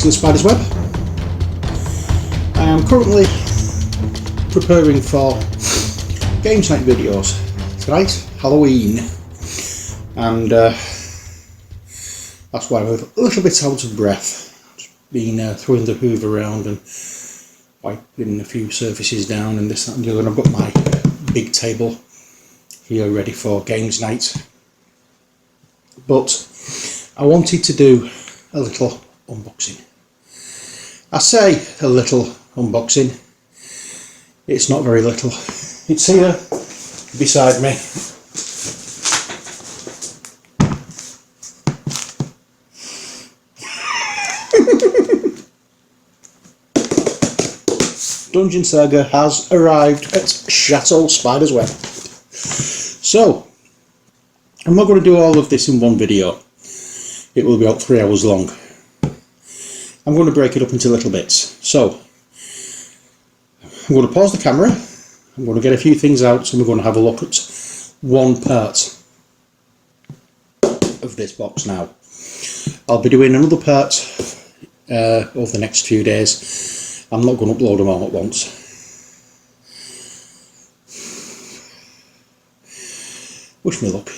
to the Spider's Web. I am currently preparing for games night videos. Tonight, Halloween, and that's why I'm a little bit out of breath. Just been throwing the hoover around and wiping a few surfaces down and this, that and the other, and I've got my big table here ready for games night. But I wanted to do a little unboxing. I say a little unboxing, it's not very little. It's here beside me. Dungeon Saga has arrived at Chateau Spider's Web. So, I'm not going to do all of this in one video. It will be about 3 hours long. I'm going to break it up into little bits. So, I'm going to pause the camera. I'm going to get a few things out, and we're going to have a look at one part of this box now. I'll be doing another part over the next few days. I'm not going to upload them all at once. Wish me luck.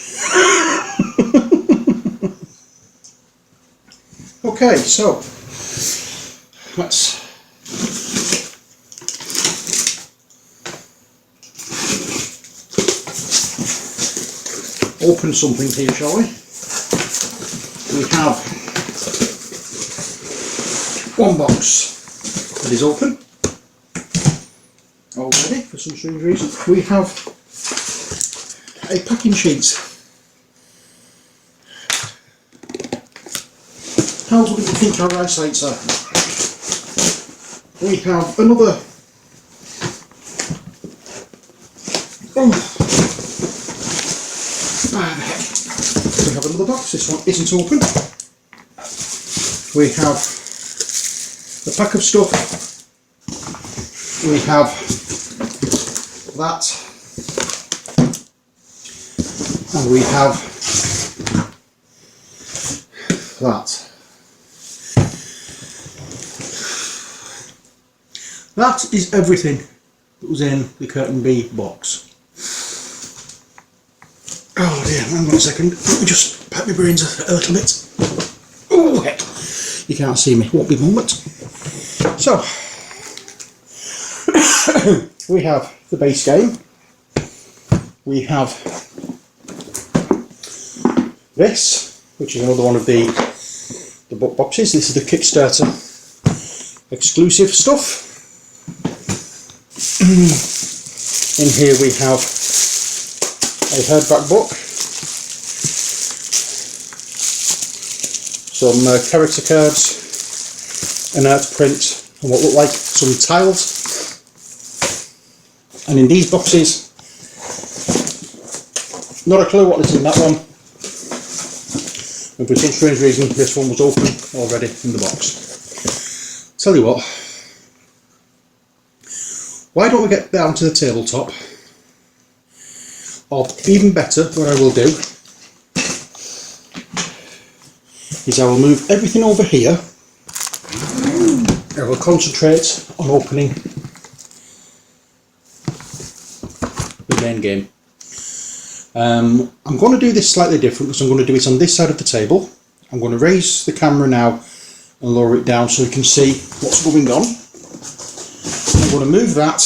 Okay, so let's open something here, shall we? We have one box that is open already for some strange reason. We have a packing sheet. How do we think our eyesights are? We have another we have another box. This one isn't open. We have a pack of stuff. We have that, and we have that. That is everything that was in the Curtain B box. Oh dear, hang on a second, let me just pack my brains a little bit. Oh heck, you can't see me, won't be a moment. So, we have the base game. We have this, which is another one of the book boxes. This is the Kickstarter exclusive stuff. In here we have a hardback book, some character cards, an art print, and what look like some tiles. And in these boxes, not a clue what is in that one, and for some strange reason this one was open already in the box. Tell you what, why don't we get down to the tabletop? Or even better, what I will do is I will move everything over here. I will concentrate on opening the main game. I'm going to do this slightly different because I'm going to do it on this side of the table. I'm going to raise the camera now and lower it down so you can see what's going on. I'm going to move that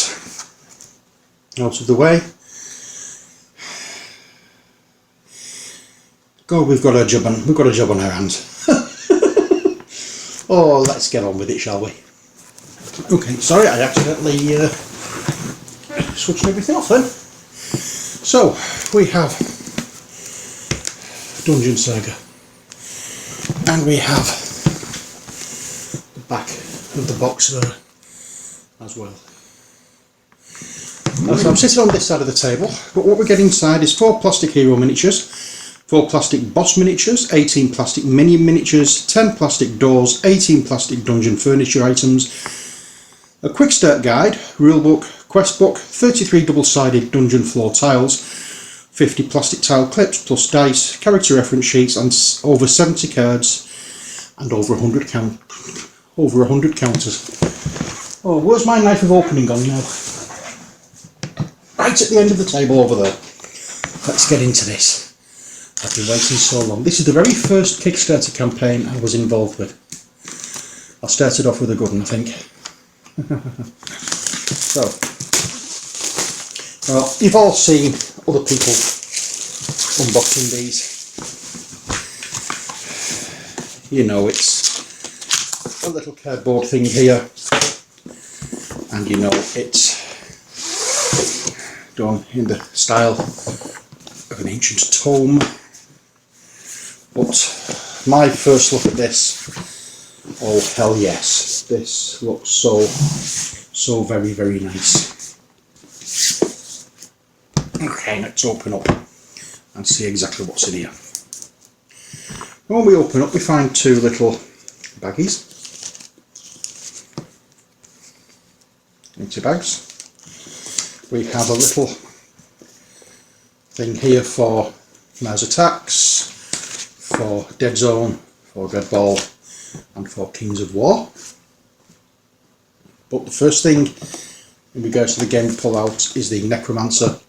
out of the way. God, we've got a job on our hands. Oh, let's get on with it, shall we? Okay, sorry, I accidentally switched everything off then. So, we have Dungeon Saga, and we have the back of the box there as well. So I'm sitting on this side of the table, but what we get inside is 4 plastic hero miniatures, 4 plastic boss miniatures, 18 plastic minion miniatures, 10 plastic doors, 18 plastic dungeon furniture items, a quick start guide, rulebook, quest book, 33 double-sided dungeon floor tiles, 50 plastic tile clips plus dice, character reference sheets, and over 70 cards, and over 100 over 100 counters. Oh, where's my knife of opening gone now? Right at the end of the table over there. Let's get into this. I've been waiting so long. This is the very first Kickstarter campaign I was involved with. I started off with a good one, I think. So, well, you've all seen other people unboxing these. You know, it's a little cardboard thing here, and you know it's done in the style of an ancient tome. But my first look at this, oh hell yes, this looks so very, very nice. Okay, let's open up and see exactly what's in here. When we open up, we find two little baggies, empty bags. We have a little thing here for Mars Attacks, for Dead Zone, for Red Ball, and for Kings of War. But the first thing in regards to the game to pull out is the Necromancer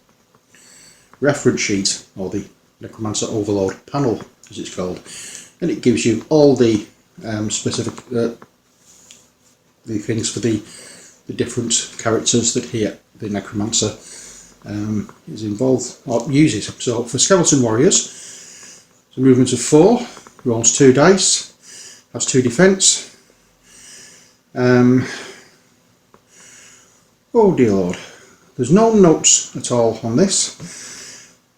reference sheet, or the Necromancer Overload panel as it's called, and it gives you all the specific the things for the different characters that here the Necromancer is involved or uses. So for Skeleton Warriors, it's a movement of 4, rolls 2 dice, has 2 defence. Oh dear lord, there's no notes at all on this.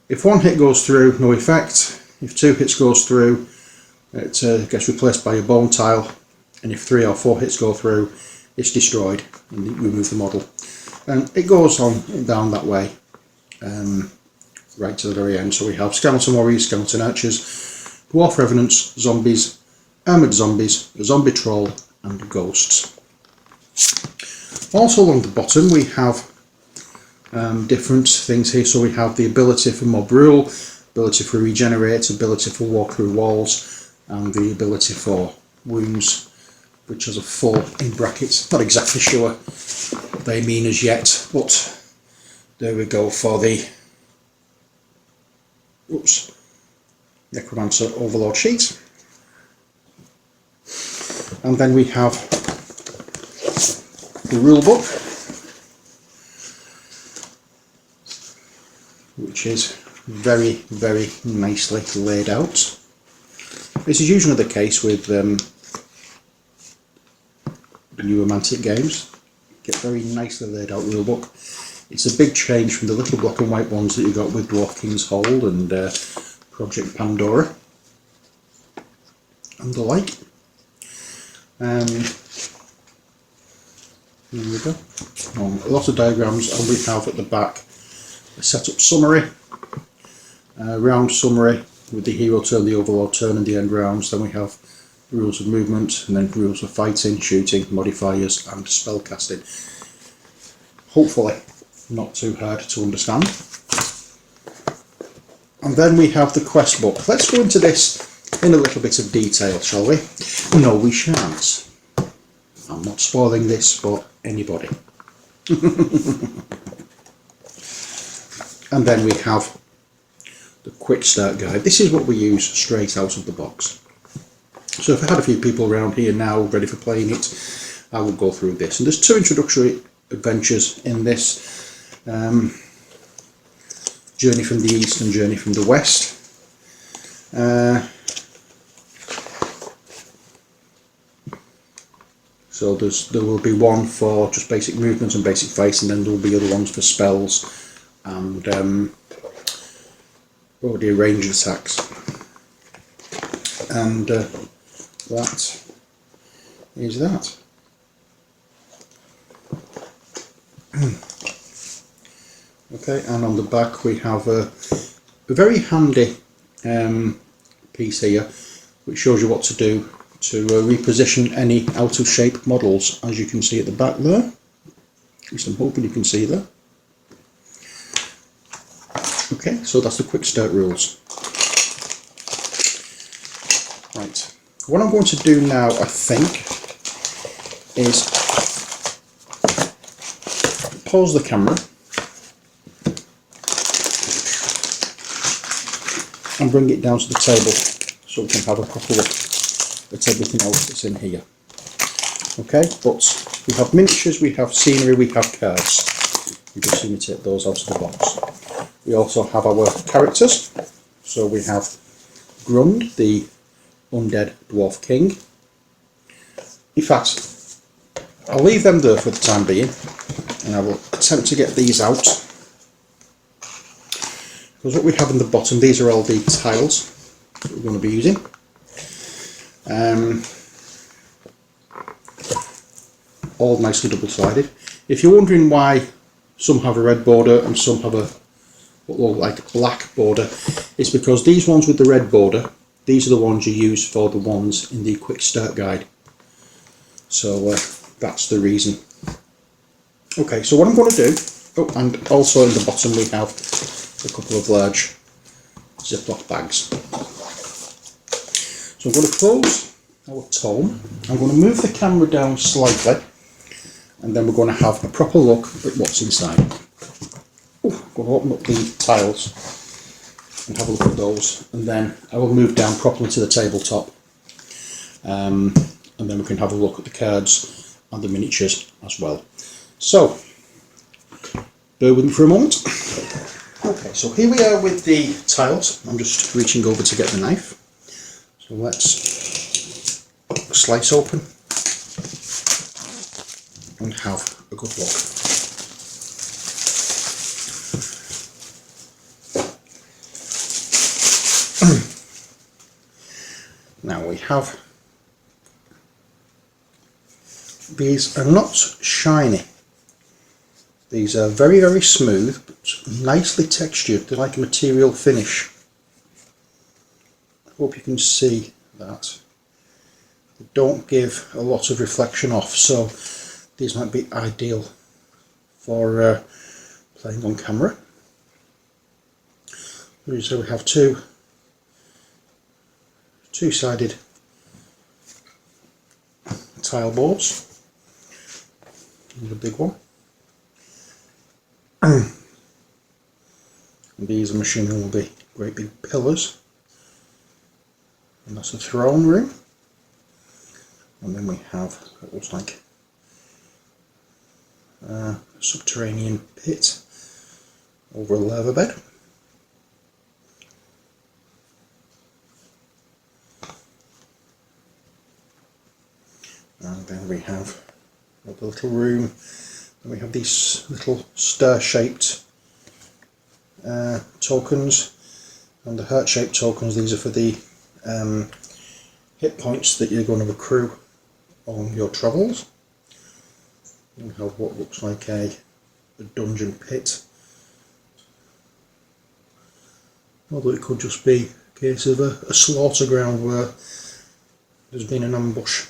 If 1 hit goes through, no effect. If 2 hits goes through, it gets replaced by a bone tile, and if 3 or 4 hits go through, it's destroyed and you remove the model. And it goes on down that way, right to the very end. So we have Skeleton Warriors, Skeleton Archers, Dwarf Revenants, Zombies, Armoured Zombies, a Zombie Troll, and Ghosts. Also along the bottom we have different things here. So we have the ability for Mob Rule, ability for Regenerate, ability for Walk Through Walls, and the ability for Wounds, which has a 4 in brackets. Not exactly sure what they mean as yet, but there we go for the Necromancer Overlord sheet. And then we have the rule book, which is very, very nicely laid out. This is usually the case with the newer Mantic games. Get very nicely laid out rulebook. It's a big change from the little black and white ones that you got with Dwarf King's Hold and Project Pandora and the like. Here we go. A lot of diagrams, and we have at the back a setup summary, round summary with the hero turn, the overlord turn, and the end rounds. Then we have rules of movement, and then rules of fighting, shooting, modifiers, and spellcasting. Hopefully not too hard to understand. And then we have the quest book. Let's go into this in a little bit of detail, shall we? No, we shan't. I'm not spoiling this for anybody. And then we have the quick start guide. This is what we use straight out of the box. So if I had a few people around here now ready for playing it, I will go through this. And there's 2 introductory adventures in this. Journey from the East and Journey from the West. So there will be one for just basic movement and basic fighting, and then there will be other ones for spells and already ranged attacks. And that is that. Okay, and on the back we have a very handy piece here which shows you what to do to reposition any out of shape models, as you can see at the back there. At least I'm hoping you can see that. Okay, so that's the quick start rules. Right, what I'm going to do now, I think, is pause the camera and bring it down to the table so we can have a proper look at everything else that's in here. Okay, but we have miniatures, we have scenery, we have cards. You just imitate those out of the box. We also have our characters. So we have Grund, the undead dwarf king. In fact, I'll leave them there for the time being, and I will attempt to get these out. Because what we have in the bottom, these are all the tiles that we're going to be using. All nicely double-sided. If you're wondering why some have a red border and some have a what look like black border, it's because these ones with the red border, these are the ones you use for the ones in the quick start guide. So that's the reason. Okay, so what I'm going to do, oh, and also in the bottom we have a couple of large Ziploc bags. So I'm going to close our tome. I'm going to move the camera down slightly, and then we're going to have a proper look at what's inside. I'm going to open up the tiles and have a look at those, and then I will move down properly to the tabletop, and then we can have a look at the cards and the miniatures as well. So, bear with me for a moment. Okay, so here we are with the tiles. I'm just reaching over to get the knife. So let's slice open and have a good look. Now we have, these are not shiny, these are very very smooth but nicely textured. They're like a material finish. I hope you can see that. They don't give a lot of reflection off, so these might be ideal for playing on camera. So we have two-sided tile boards. Here's a big one. And these I'm assuming will be great big pillars. And that's a throne room. And then we have what looks like a subterranean pit over a lava bed. And then we have a little room, and we have these little star-shaped tokens, and the heart-shaped tokens, these are for the hit points that you're going to accrue on your travels. We have what looks like a dungeon pit, although it could just be a case of a slaughter ground where there's been an ambush.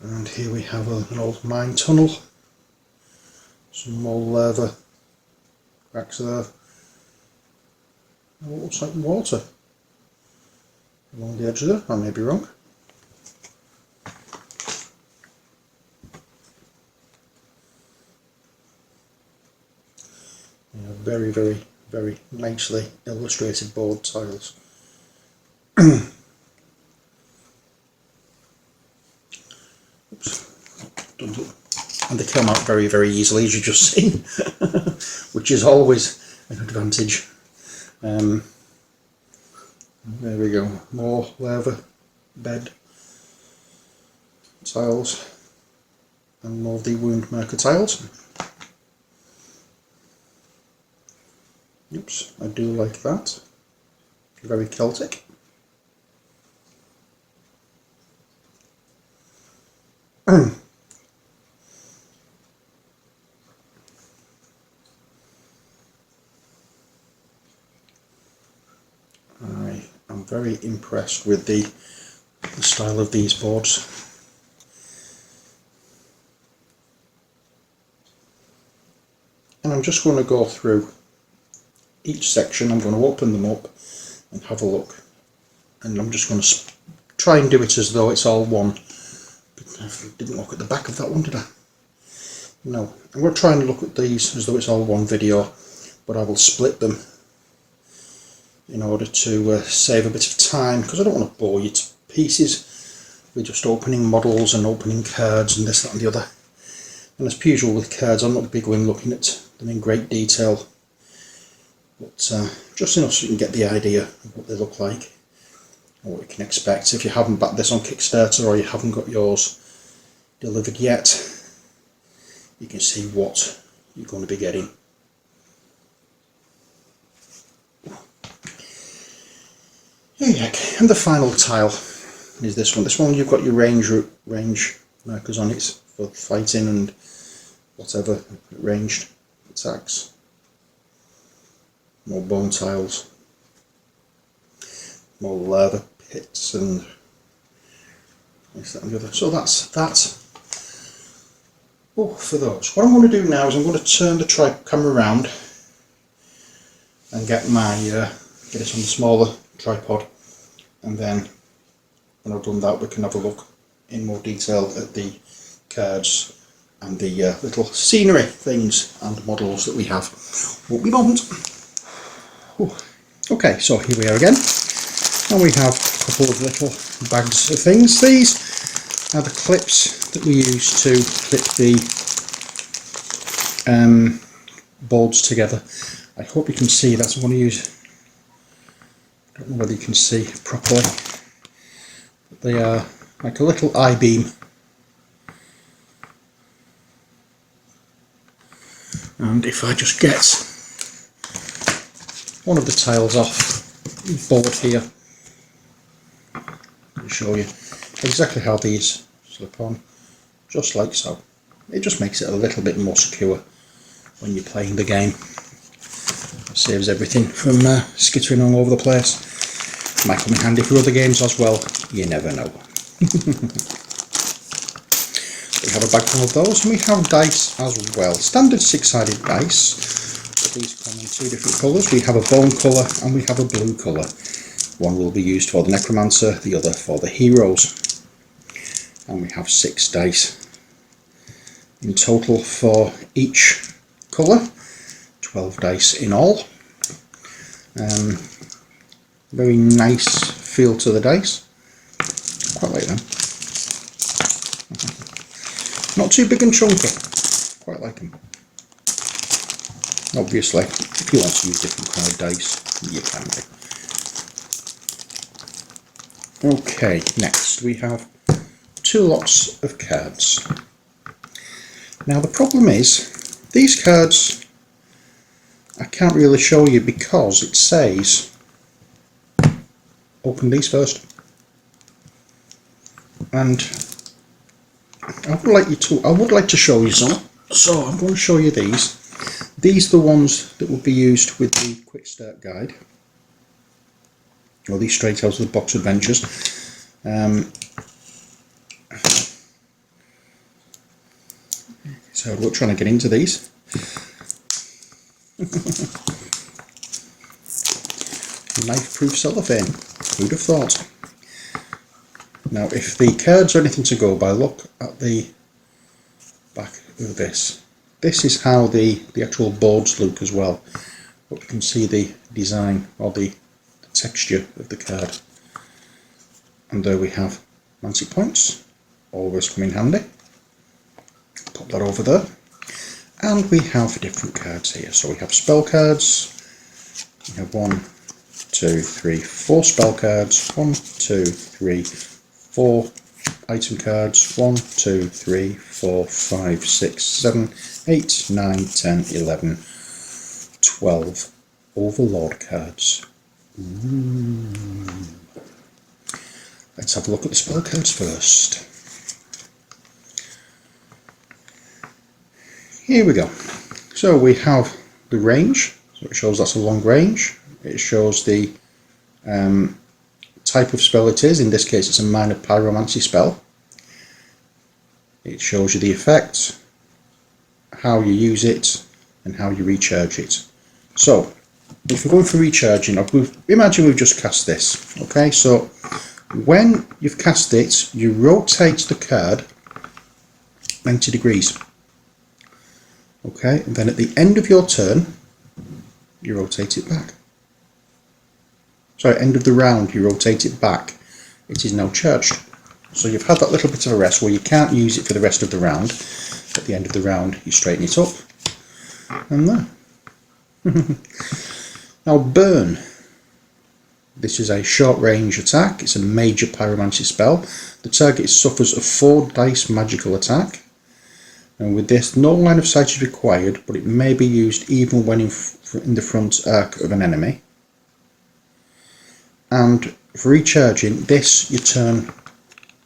And here we have an old mine tunnel, some more lava cracks there, and what looks like water along the edge there. I may be wrong. Yeah, very, very, very nicely illustrated board tiles. And they come out very, very easily, as you just seen, which is always an advantage. There we go, more lava bed tiles and more of the wound marker tiles. Oops, I do like that. Very Celtic. I'm very impressed with the style of these boards. And I'm just going to go through each section. I'm going to open them up and have a look, and I'm just going to try and do it as though it's all one I didn't look at the back of that one, did I? No. I'm going to try and look at these as though it's all one video, but I will split them in order to save a bit of time, because I don't want to bore you to pieces with just opening models and opening cards and this, that and the other. And as per usual with cards, I'm not big when looking at them in great detail, but just enough so you can get the idea of what they look like and what you can expect. If you haven't backed this on Kickstarter or you haven't got yours delivered yet, you can see what you're going to be getting. And the final tile is this one. This one you've got your range markers on it for fighting and whatever ranged attacks. More bone tiles, more lava pits and this, that and the other. So that's that. Oh, for those. What I'm going to do now is I'm going to turn the camera around and get my get it on the smaller tripod, and then when I've done that we can have a look in more detail at the cards and the little scenery things and models that we have. Won't be a moment. Okay, so here we are again, and we have a couple of little bags of things. These are the clips that we use to clip the boards together. I hope you can see that. I'm going to use, I don't know whether you can see properly, but they are like a little I-beam. And if I just get one of the tiles off the board here, I'll show you exactly how these slip on, just like so. It just makes it a little bit more secure when you're playing the game. It saves everything from skittering all over the place. Might come in handy for other games as well, you never know. We have a bag full of those, and we have dice as well. Standard 6-sided dice, but these come in two different colours. We have a bone colour and we have a blue colour. One will be used for the necromancer, the other for the heroes. And we have 6 dice in total for each colour, 12 dice in all. Very nice feel to the dice, quite like them. Not too big and chunky, quite like them. Obviously, if you want to use different coloured dice, you can do. Okay, next we have 2 lots of cards. Now the problem is, these cards I can't really show you because it says open these first, and I would like to show you some, so I'm going to show you these. These are the ones that will be used with the quick start guide, or these straight out of the box adventures. So we're trying to get into these. Knife-proof cellophane. Who'd have thought? Now, if the cards are anything to go by, look at the back of this. This is how the actual boards look as well. But you can see the design or the texture of the card. And there we have magic points. Always come in handy. Pop that over there. And we have different cards here. So we have spell cards. We have 1, 2, 3, 4 spell cards. 1, 2, 3, 4 item cards. 1, 2, 3, 4, 5, 6, 7, 8, 9, 10, 11, 12 Overlord cards. Ooh. Let's have a look at the spell cards first. Here we go. So we have the range, so it shows that's a long range. It shows the type of spell it is. In this case it's a minor pyromancy spell. It shows you the effect, how you use it, and how you recharge it. So if we're going for recharging, imagine we've just cast this. Okay, so when you've cast it, you rotate the card 90 degrees. Okay, and then at the end of your turn, you rotate it back. Sorry, end of the round, you rotate it back. It is now charged. So you've had that little bit of a rest where you can't use it for the rest of the round. At the end of the round, you straighten it up. And there. Now burn. This is a short range attack. It's a major pyromancy spell. The target suffers a 4 dice magical attack. And with this, no line of sight is required, but it may be used even when in the front arc of an enemy. And for recharging, this you turn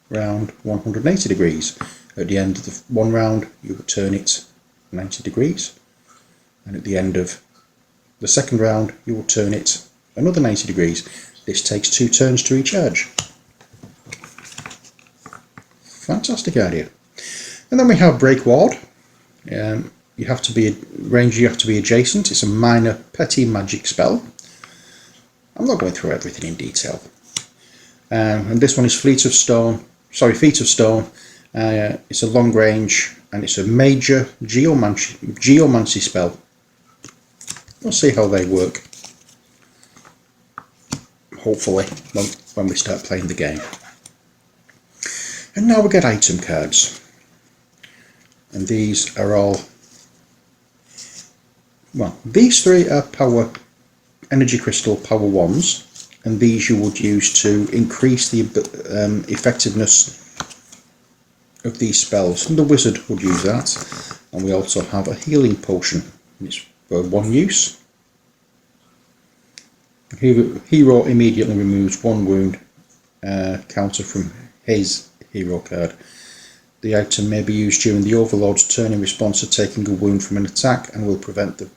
round 180 degrees. At the end of the one round, you would turn it 90 degrees. And at the end of the second round, you will turn it another 90 degrees. This takes 2 turns to recharge. Fantastic idea. And then we have Break Ward. You have to be adjacent. It's a minor petty magic spell. I'm not going through everything in detail. And this one is Feet of Stone. It's a long range and it's a major geomancy spell. We'll see how they work. Hopefully, when we start playing the game. And now we get item cards. And these are all, well, these 3 are power, energy crystal power 1s. And these you would use to increase the effectiveness of these spells. And the wizard would use that. And we also have a healing potion. It's for 1 use. Hero immediately removes 1 wound counter from his hero card. The item may be used during the Overlord's turn in response to taking a wound from an attack and will prevent the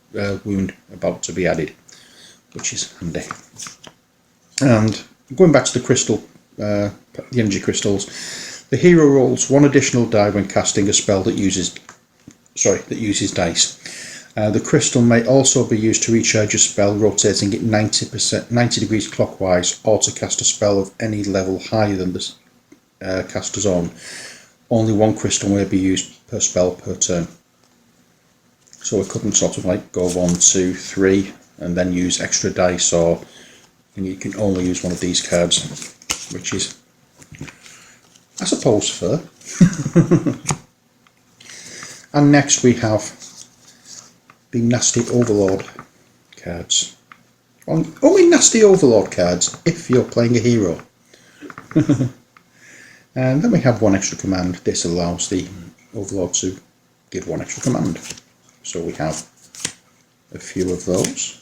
wound about to be added, which is handy. And going back to the crystal, the energy crystals, the hero rolls 1 additional die when casting a spell that uses dice. The crystal may also be used to recharge a spell, rotating it 90 degrees clockwise, or to cast a spell of any level higher than the caster's own. Only 1 crystal may be used per spell per turn. So we couldn't sort of like go 1, 2, 3 and then use extra dice, and you can only use one of these cards, which is, I suppose, fair. And next we have the nasty Overlord cards. Only nasty Overlord cards if you're playing a hero. And then we have 1 extra command. This allows the Overlord to give 1 extra command. So we have a few of those.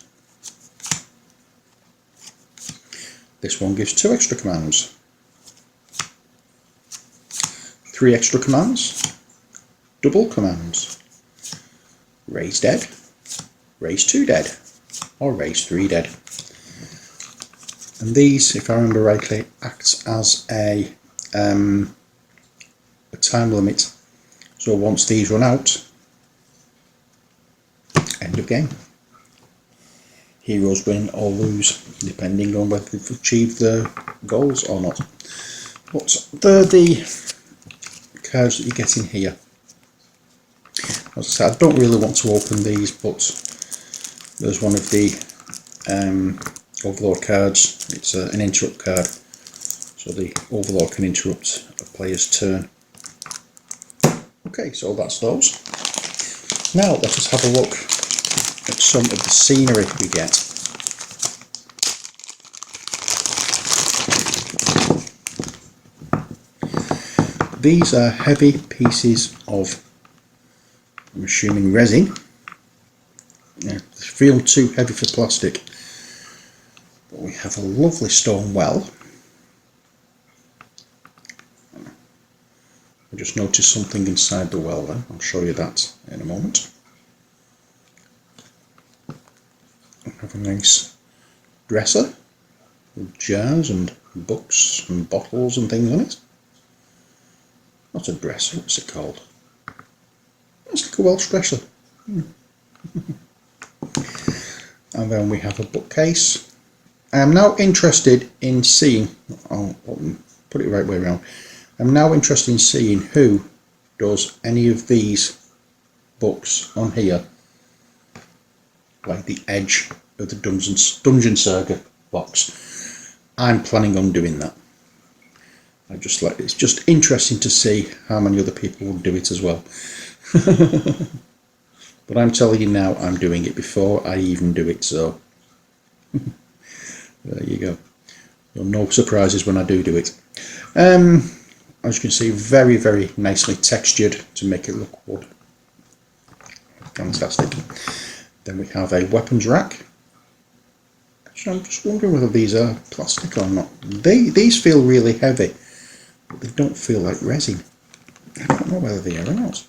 This one gives 2 extra commands. 3 extra commands. Double commands. Raise dead. Raise 2 dead. Or raise 3 dead. And these, if I remember rightly, act as a time limit. So once these run out, end of game. Heroes win or lose, depending on whether they've achieved their goals or not. But they're the cards that you get in here. As I said, I don't really want to open these, but there's one of the Overlord cards. It's an interrupt card, so the Overlord can interrupt a player's turn. Okay, so that's those. Now let us have a look at some of the scenery we get. These are heavy pieces of, I'm assuming, resin. Yeah, they feel too heavy for plastic. But we have a lovely stone well. I just noticed something inside the well there. I'll show you that in a moment. We have a nice dresser with jars and books and bottles and things on it. Not a dresser, what's it called? It's like a Welsh dresser. And then we have a bookcase. I am now interested in seeing, I'll put it the right way around. I'm now interested in seeing who does any of these books on here, like the edge of the Dungeon Saga box, I'm planning on doing that. It's just interesting to see how many other people will do it as well. But I'm telling you now, I'm doing it before I even do it, so there you go. No surprises when I do it. As you can see, very, very nicely textured to make it look wood. Fantastic. Then we have a weapons rack. Actually, I'm just wondering whether these are plastic or not. These feel really heavy, but they don't feel like resin. I don't know whether they are or not.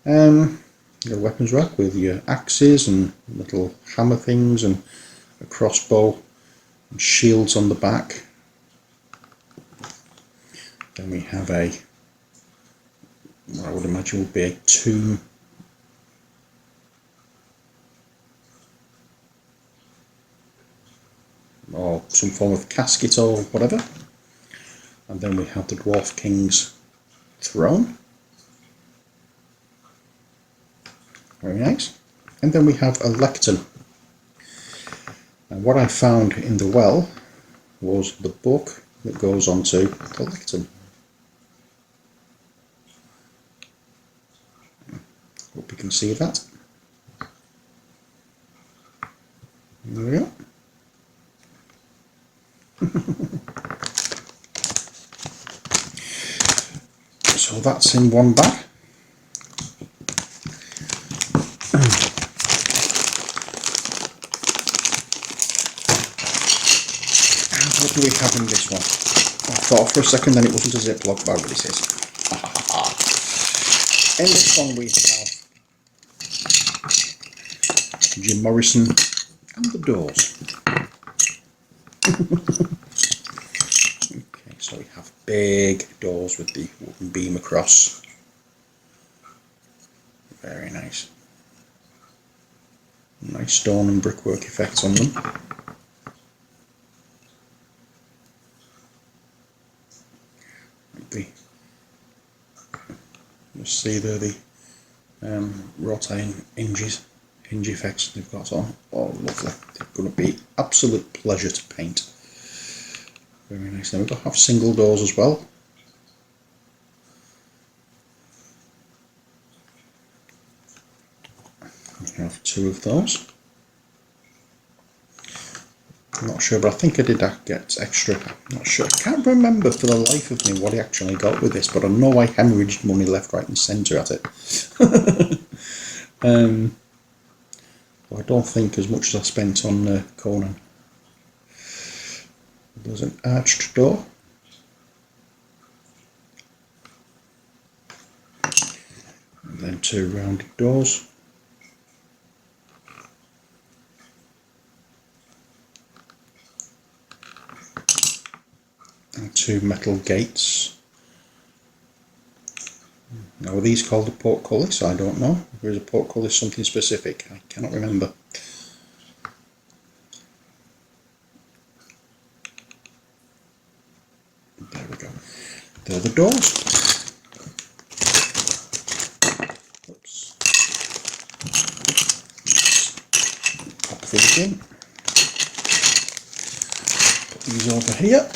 The weapons rack with your axes and little hammer things and a crossbow and shields on the back. Then we have what I would imagine would be a tomb. Or some form of casket or whatever. And then we have the Dwarf King's throne. Very nice. And then we have a lectern. And what I found in the well was the book that goes onto the lectern. Hope you can see that. There we go. So that's in one bag. What do we have in this one? I thought for a second then it wasn't a Ziploc bag, but it is. In this one we have Jim Morrison and the Doors. Okay, so we have big doors with the wooden beam across. Very nice. Nice stone and brickwork effects on them. You see there the wrought iron hinge effects they've got on. Oh, lovely. They're going to be absolute pleasure to paint. Very nice. Then we've got to have single doors as well. We have two of those. I'm not sure, but I think I did get extra. I'm not sure. I can't remember for the life of me what I actually got with this, but I know I hemorrhaged money left, right and centre at it. I don't think as much as I spent on Conan. There's an arched door. And then two rounded doors. And two metal gates. Now are these called a portcullis? I don't know. If there's a portcullis something specific, I cannot remember. There we go. There are the doors. Oops. Pop these in. Put these over here.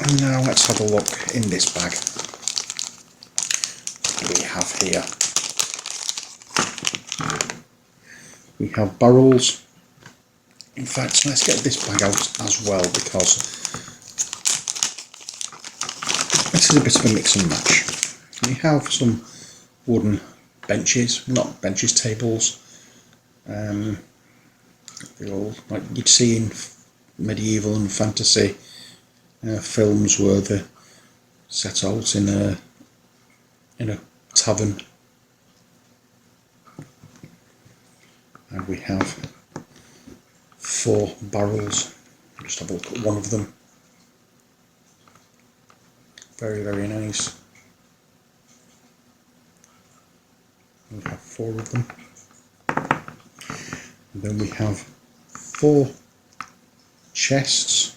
And now let's have a look in this bag. What do we have here? We have barrels. In fact, let's get this bag out as well because this is a bit of a mix and match. We have some wooden benches, not benches, tables. They're all like you'd see in medieval and fantasy films where they're set out in a tavern. And we have 4 barrels. Just have a look at one of them. Very, very nice. We have 4 of them. And then we have 4 chests.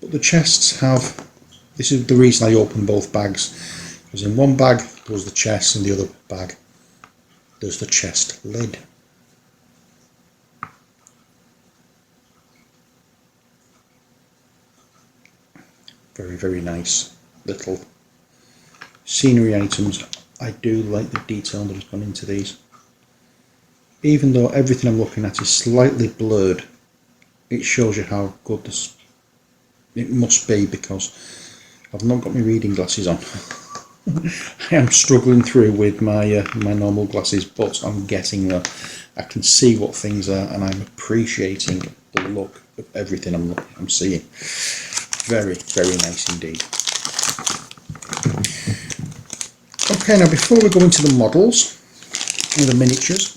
But the chests have, this is the reason I opened both bags, Because in one bag there was the chest, and the other bag there's the chest lid. Very, very nice little scenery items. I do like the detail that has gone into these. Even though everything I'm looking at is slightly blurred, it shows you how good this it must be, because I've not got my reading glasses on. I am struggling through with my my normal glasses, but I'm getting there. I can see what things are, and I'm appreciating the look of everything I'm seeing. Very, very nice indeed. Okay, now before we go into the models and the miniatures,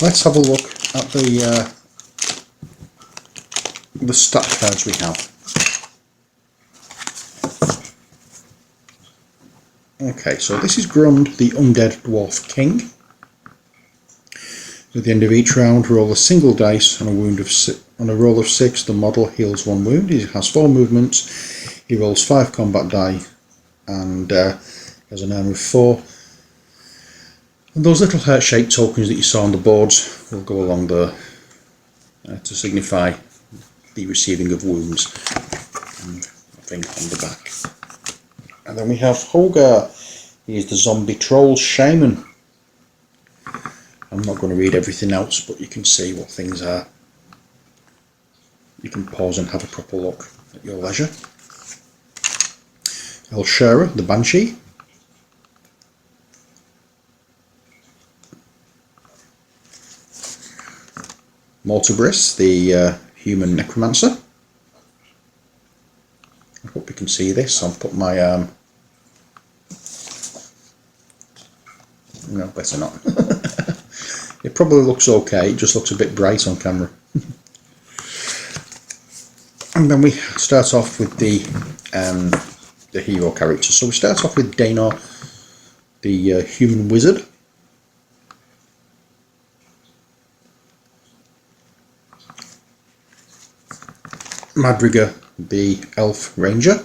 let's have a look at the stat cards we have. Okay, so this is Grund, the Undead Dwarf King. At the end of each round, roll a single dice on a roll of 6. The model heals 1 wound. He has 4 movements. He rolls 5 combat die, and has an armor of 4. And those little heart-shaped tokens that you saw on the boards will go along there to signify the receiving of wounds. And I think on the back. And then we have Holgar. He is the zombie troll shaman. I'm not going to read everything else, but you can see what things are. You can pause and have a proper look at your leisure. Elshira, the banshee. Mortabris, the human necromancer. I hope you can see this. I'll put my no, better not. It probably looks okay, it just looks a bit bright on camera. And then we start off with the hero characters. So we start off with Daenor, the human wizard. Madriga, the elf ranger.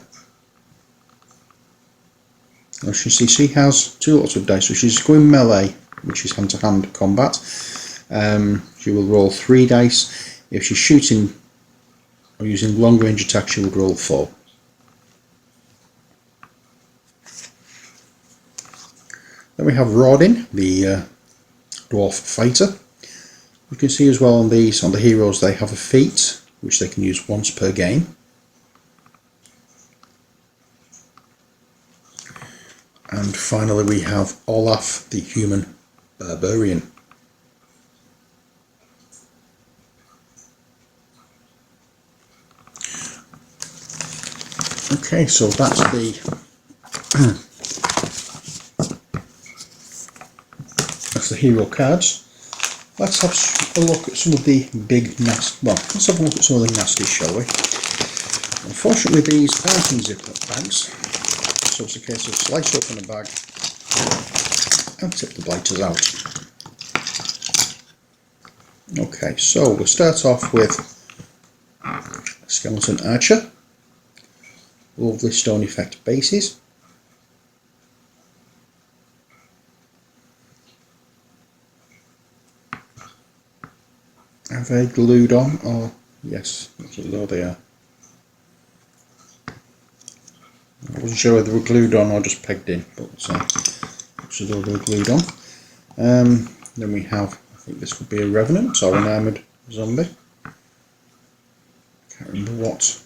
As you see, she has 2 lots of dice, so she's going melee, which is hand-to-hand combat. She will roll 3 dice. If she's shooting or using long-range attack, she would roll 4. Then we have Rodin, the dwarf fighter. You can see as well on these, on the heroes, they have a feat, which they can use once per game. And finally we have Olaf, the human barbarian. Okay, so that's that's the hero cards. Let's have a look at some of the big nasty. Well, let's have a look at some of the nasties, shall we? Unfortunately, these aren't in Ziploc bags, so it's a case of slice open a bag and tip the blighters out. Okay, so we'll start off with a skeleton archer, lovely stone effect bases. Are they glued on? Or yes, there they are. I wasn't sure whether they were glued on or just pegged in, but looks as though they were glued on. Then we have, I think this could be a revenant or an armoured zombie. Can't remember what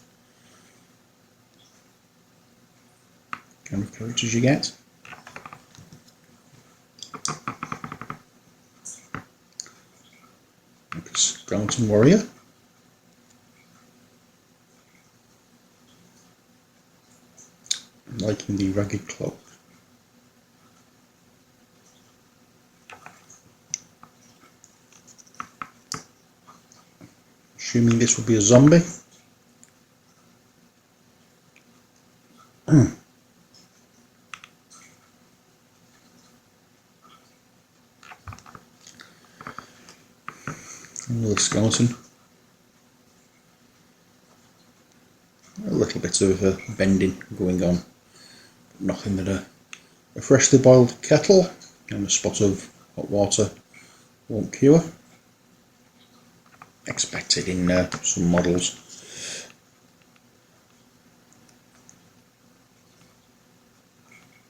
kind of characters you get. Like a skeleton warrior. I'm liking the ragged cloak. Assuming this will be a zombie. Another skeleton. A little bit of bending going on. nothing that a freshly boiled kettle and a spot of hot water won't cure. Expected in some models.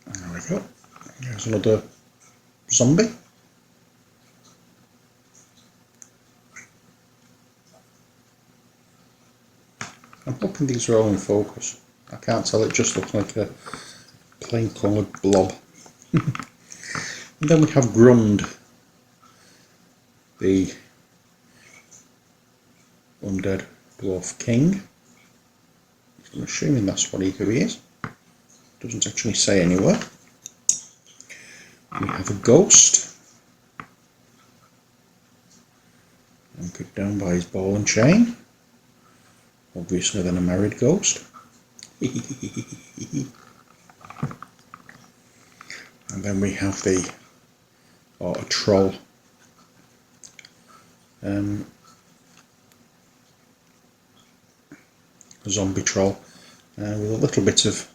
There we go. There's another zombie. I'm hoping these are all in focus. I can't tell, it just looks like a plain coloured blob. And then we have Grund, the undead dwarf king. I'm assuming that's who he is. Doesn't actually say anywhere. We have a ghost, anchored down by his ball and chain. Obviously then a married ghost. And then we have a troll. A zombie troll with a little bit of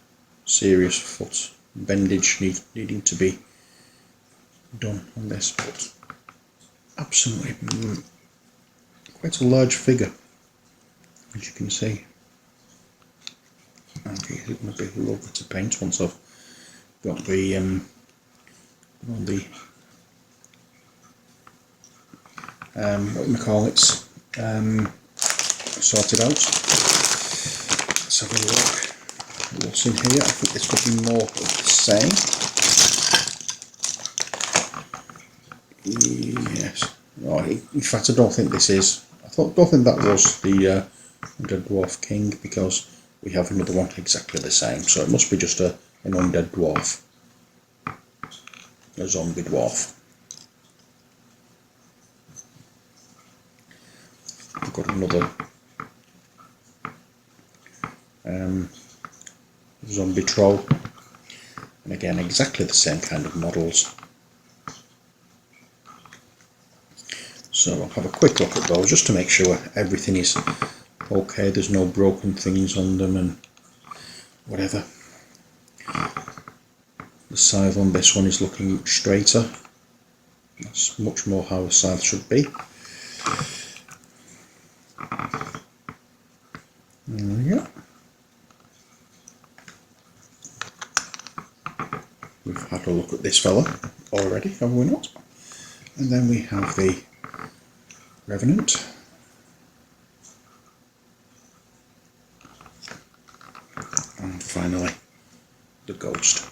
serious foot bendage needing to be done on this, but absolutely quite a large figure, as you can see. Okay, it's going to be lovely to paint once I've got the what we call it sorted out. Let's have a look what's in here. I think this could be more of the same. Yes. Right. In fact, I don't think this is. Don't think that was the undead dwarf king, because we have another one exactly the same. So it must be just an undead dwarf, a zombie dwarf. We've got another zombie troll, and again exactly the same kind of models. So I'll have a quick look at those just to make sure everything is okay, there's no broken things on them and whatever. The scythe on this one is looking much straighter. That's much more how a scythe should be. There we go. We've had a look at this fella already, have we not? And then we have the Revenant. And finally, the Ghost.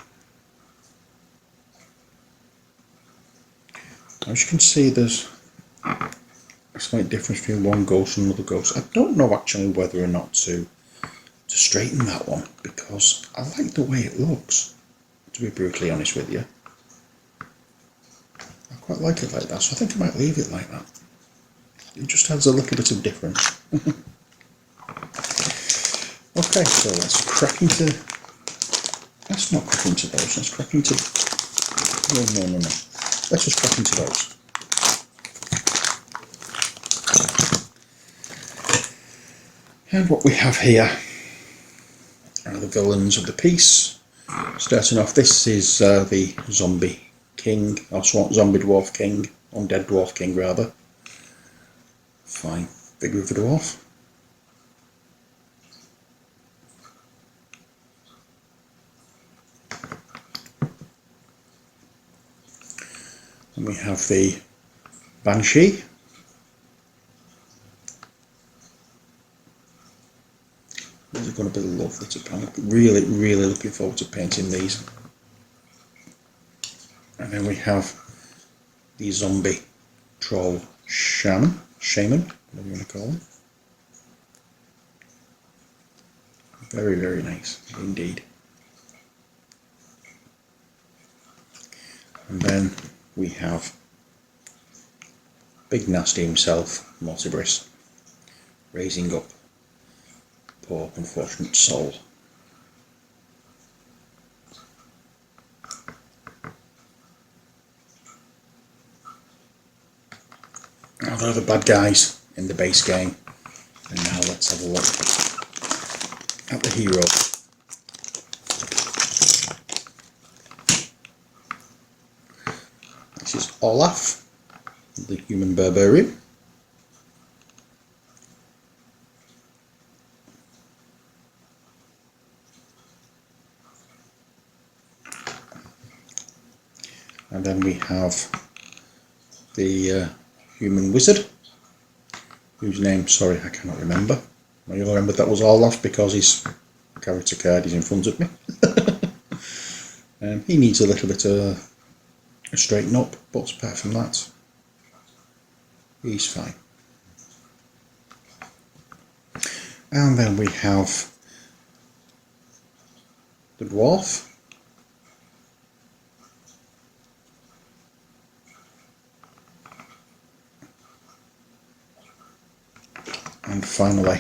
As you can see, there's a slight difference between one ghost and another ghost. I don't know actually whether or not to straighten that one, because I like the way it looks, to be brutally honest with you. I quite like it like that, so I think I might leave it like that. It just adds a little bit of difference. Okay, so let's crack into... Let's not crack into those, let's crack into... No. Let's just crack into those. And what we have here are the villains of the piece. Starting off, this is the zombie king, or zombie dwarf king, undead dwarf king rather. Fine figure of a dwarf. And we have the banshee. These are going to be lovely to paint. Really looking forward to painting these. And then we have the zombie troll shaman, whatever you want to call them. Very nice indeed. And then we have Big Nasty himself, Mortibris, raising up poor unfortunate soul. Now they're the bad guys in the base game, and now let's have a look at the hero. This is Olaf, the human barbarian. And then we have the human wizard, whose name, sorry, I cannot remember. I only remember that was Olaf because his character card is in front of me. He needs a little bit of a straighten up, but apart from that, he's fine. And then we have the dwarf. And finally,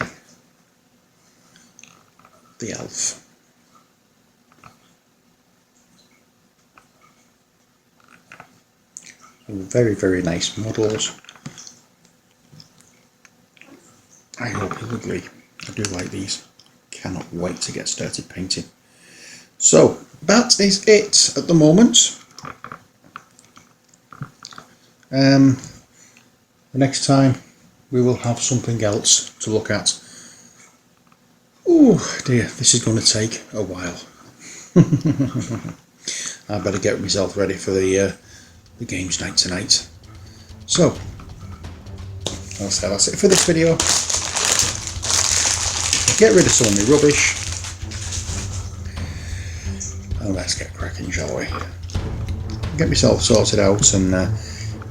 the elf. Very, very nice models. I hope you'll agree. I do like these. Cannot wait to get started painting. So that is it at the moment. The next time we will have something else to look at. Oh dear, this is going to take a while. I better get myself ready for the games night tonight. So, that's it for this video. Get rid of some of my rubbish. And let's get cracking, shall we? Get myself sorted out and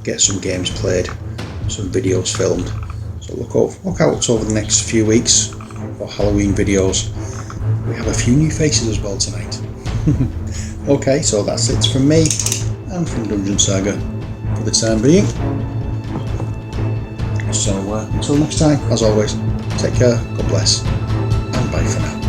get some games played, some videos filmed. So look out over the next few weeks for Halloween videos. We have a few new faces as well tonight. Okay, so that's it from me and from Dungeon Saga for the time being. So until next time, as always, take care, God bless, and bye for now.